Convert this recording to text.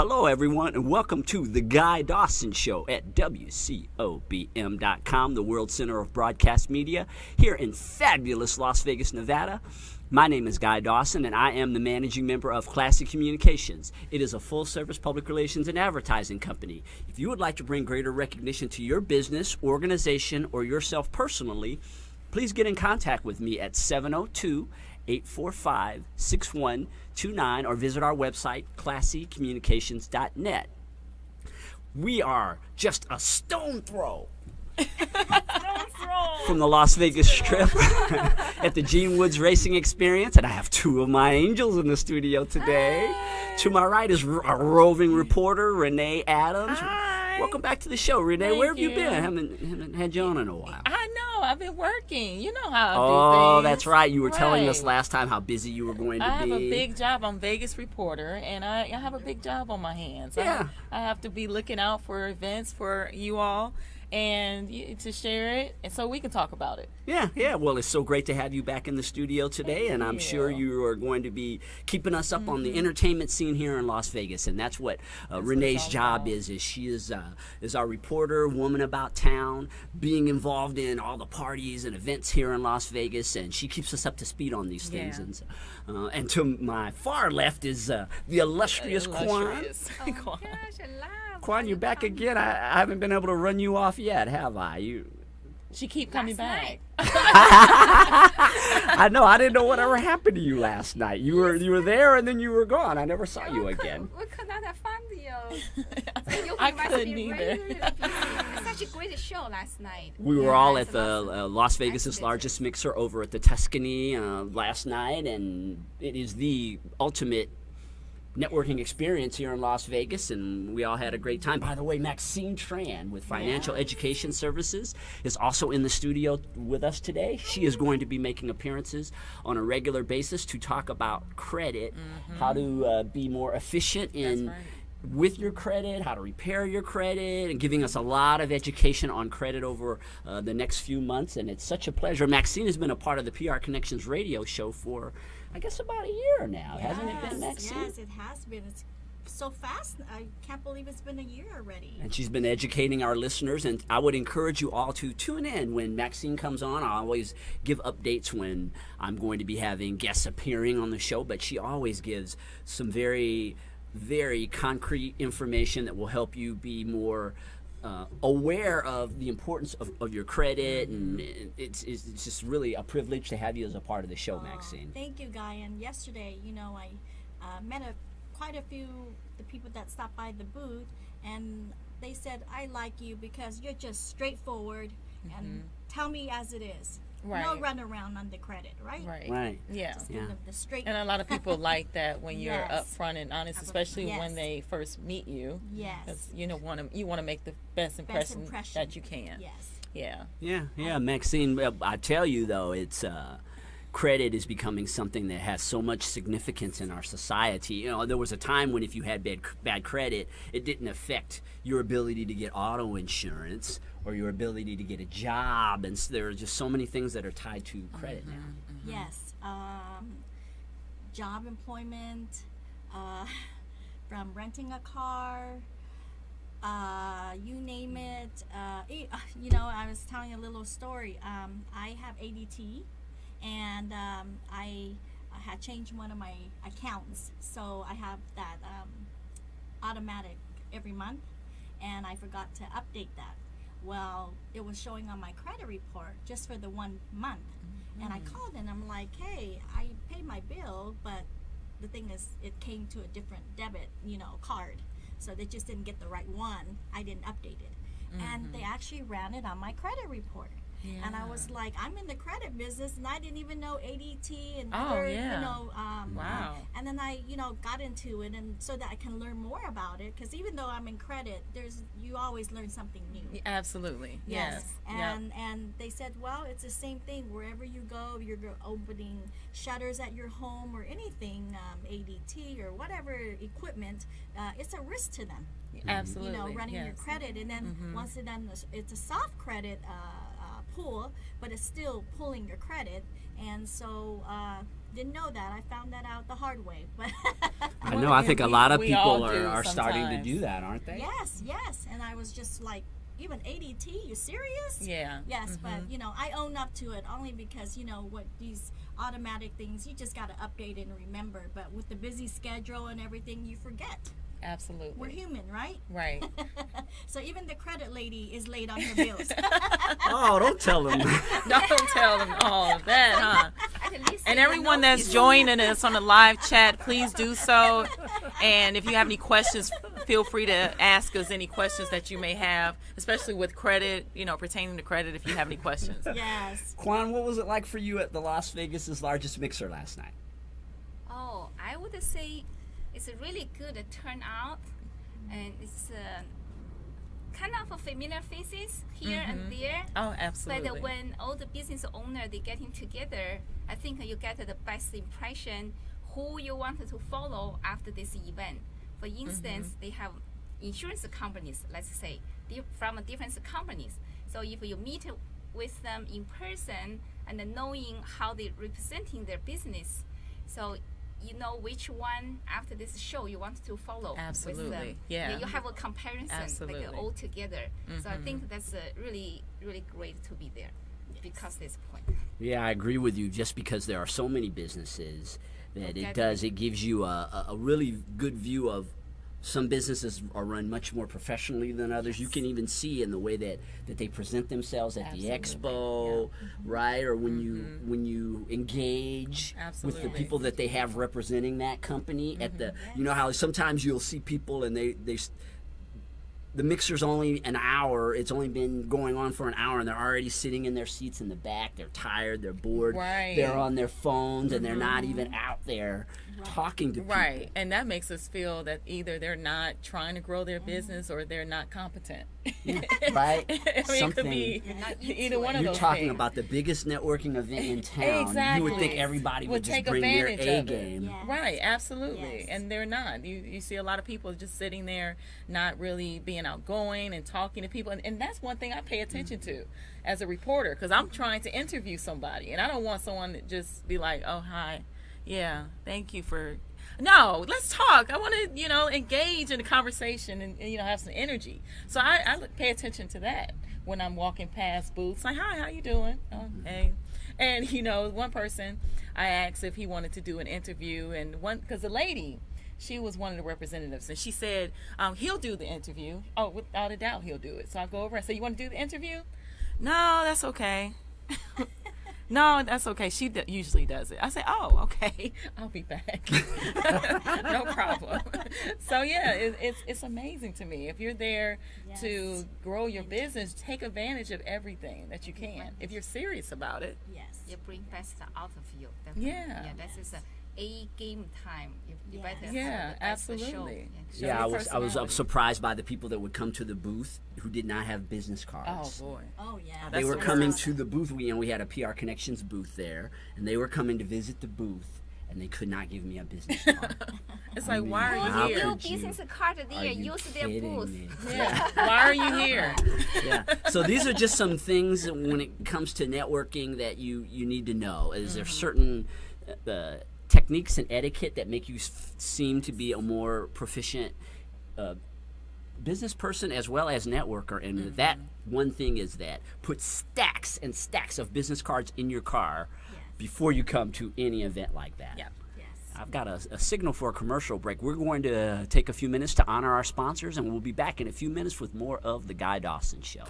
Hello, everyone, and welcome to The Guy Dawson Show at WCOBM.com, the World Center of Broadcast Media, here in fabulous Las Vegas, Nevada. My name is Guy Dawson, and I am the managing member of Classic Communications. It is a full-service public relations and advertising company. If you would like to bring greater recognition to your business, organization, or yourself personally, please get in contact with me at 702-845-6129 or visit our website, classycommunications.net. We are just a stone throw from the Las Vegas Strip at the Gene Woods Racing Experience, and I have two of my angels in the studio today. Hi. To my right is a roving reporter, Renee Adams. Hi. Welcome back to the show, Renee. Thank Where have you you. been? Haven't had you on in a while. I know. I've been working. You know how I do Oh, things. that's right. You were telling us Right. last time how busy you were going to I be. have a big job. I'm Vegas reporter, and I have a big job on my hands. Yeah. I have to be looking out for events for you all and to share it, and so we can talk about it. Yeah. Well, it's so great to have you back in the studio today, and I'm sure you. you are going to be keeping us up on the entertainment scene here in Las Vegas, and that's what Renee's all job about. is she is our reporter, woman about town, being involved in all the parties and events here in Las Vegas, and she keeps us up to speed on these things. Yeah. And to my far left is the illustrious Quan. Illustrious. Oh my gosh, I love. Quan, you're back again. I haven't been able to run you off yet, have I? She keep coming Last back. I know. I didn't know whatever happened to you last night. You were there and then you were gone. I never saw you again. We could not have fun, you. I couldn't either. It's such a great show last night. We were all Yes, at the Las Vegas's excellent. largest mixer over at the Tuscany last night, and it is the ultimate networking experience here in Las Vegas, and we all had a great time. By the way, Maxine Tran with Financial Education Services is also in the studio with us today. She is going to be making appearances on a regular basis to talk about credit, how to be more efficient in That's right. with your credit, how to repair your credit, and giving us a lot of education on credit over the next few months. And it's such a pleasure. Maxine has been a part of the PR Connections radio show for, I guess, about a year now, hasn't it been, Maxine? Yes, it has been. It's so fast. I can't believe it's been a year already. And she's been educating our listeners, and I would encourage you all to tune in when Maxine comes on. I always give updates when I'm going to be having guests appearing on the show, but she always gives some very concrete information that will help you be more aware of the importance of your credit, and it's just really a privilege to have you as a part of the show, Maxine. Thank you, Guy. And yesterday, I met quite a few the people that stopped by the booth, and they said, "I like you because you're just straightforward and tell me as it is. Right. No run around on the credit, right? Right. Yeah. Just Yeah. the straight. And a lot of people like that when you're Yes. upfront and honest, especially Yes. when they first meet you. Yes. Because you want to make the best impression that you can. Yes. Yeah. Yeah, Maxine. I tell you though, it's credit is becoming something that has so much significance in our society. There was a time when if you had bad credit, it didn't affect your ability to get auto insurance or your ability to get a job, and so there are just so many things that are tied to credit now. Yes. Job employment, from renting a car, you name it. I was telling a little story. I have ADT, and I had changed one of my accounts, so I have that automatic every month, and I forgot to update that. Well, it was showing on my credit report just for the 1 month. And I called and I'm like, hey, I paid my bill, but the thing is, it came to a different debit, card. So they just didn't get the right one. I didn't update it. And they actually ran it on my credit report. Yeah. And I was like, I'm in the credit business, and I didn't even know ADT and Oh, other, yeah. Wow. and then I, got into it, and so that I can learn more about it. Because even though I'm in credit, you always learn something new. Absolutely. Yes. Yep. And they said, well, it's the same thing wherever you go. You're opening shutters at your home or anything, ADT or whatever equipment. It's a risk to them. Absolutely. Running your credit, and then once it's a soft credit pool, but it's still pulling your credit. And so didn't know that. I found that out the hard way. But I know. I think a lot of we all people do are starting to sometimes. do that, aren't they? yes. And I was just like, even ADT, you serious? Yeah. Yes, Mhm. but I own up to it only because what these automatic things, you just got to update and remember. But with the busy schedule and everything, you forget. Absolutely. We're human, right? Right. So even the credit lady is late on her bills. Oh, don't tell them. Don't tell them all of that, huh? At least And they everyone know that's you. joining us on the live chat, please do so. And if you have any questions, feel free to ask us any questions that you may have, especially with credit, pertaining to credit, if you have any questions. Yes. Quan, what was it like for you at the Las Vegas's largest mixer last night? Oh, I would say it's a really good turnout, and it's kind of a familiar faces here and there. Oh, absolutely. But when all the business owner they getting together, I think you get the best impression who you want to follow after this event. For instance, they have insurance companies, let's say, from different companies. So if you meet with them in person and then knowing how they representing their business, so you know which one after this show you want to follow. Absolutely, with them. yeah. You have a comparison Absolutely. like all together. So I think that's really, really great to be there because this point. Yeah, I agree with you. Just because there are so many businesses, that Exactly. it gives you a really good view of. Some businesses are run much more professionally than others. You can even see in the way that they present themselves at the Absolutely, expo, right? Or when you engage with Absolutely. the people that they have representing that company at the. You know how sometimes you'll see people and the mixer's only an hour. It's only been going on for an hour, and they're already sitting in their seats in the back. They're tired. They're bored. Right. They're on their phones, and they're not even out there talking to people. Right, and that makes us feel that either they're not trying to grow their business or they're not competent. Right? I mean, it could Something- be not either into one of You're those talking things. about the biggest networking event in town. Exactly. You would think everybody would just take bring their advantage A of it. game. Yeah. Right, absolutely. Yes. And they're not. You see a lot of people just sitting there, not really being outgoing and talking to people. And that's one thing I pay attention to as a reporter, because I'm trying to interview somebody. And I don't want someone to just be like, oh, hi. Yeah, thank you for... No, let's talk. I want to, engage in the conversation and have some energy. So I pay attention to that when I'm walking past booths. Like, hi, how you doing? Oh, hey. And, one person, I asked if he wanted to do an interview. And because the lady, she was one of the representatives. And she said, he'll do the interview. Oh, without a doubt, he'll do it. So I go over and say, you want to do the interview? No, that's okay. No, that's okay. She usually does it. I say, oh, okay. I'll be back. No problem. So, yeah, it's amazing to me. If you're there to Yes. grow your business, take advantage of everything that you can. If you're serious about it. Yes. You bring best out of you. Definitely. Yeah. Yeah, that is a game time. You Yes. better Yeah, have the best show. absolutely. Show Yeah, your I was personality. surprised by the people that would come to the booth who did not have business Oh, cards. boy. Oh yeah. They That's were the coming worst. to the booth. We had a PR Connections booth there, and they were coming to visit the booth, and they could not give me a business card. It's I like, mean, why how are you here? Your could you? business card Are there, you use their kidding booth. me? Yeah. Why are you here? Yeah. So these are just some things that when it comes to networking that you need to know. Is there certain techniques and etiquette that make you seem to be a more proficient business person as well as networker? And that one thing is that put stacks and stacks of business cards in your car before you come to any event like that. Yeah. Yes. I've got a signal for a commercial break. We're going to take a few minutes to honor our sponsors, and we'll be back in a few minutes with more of The Guy Dawson Show.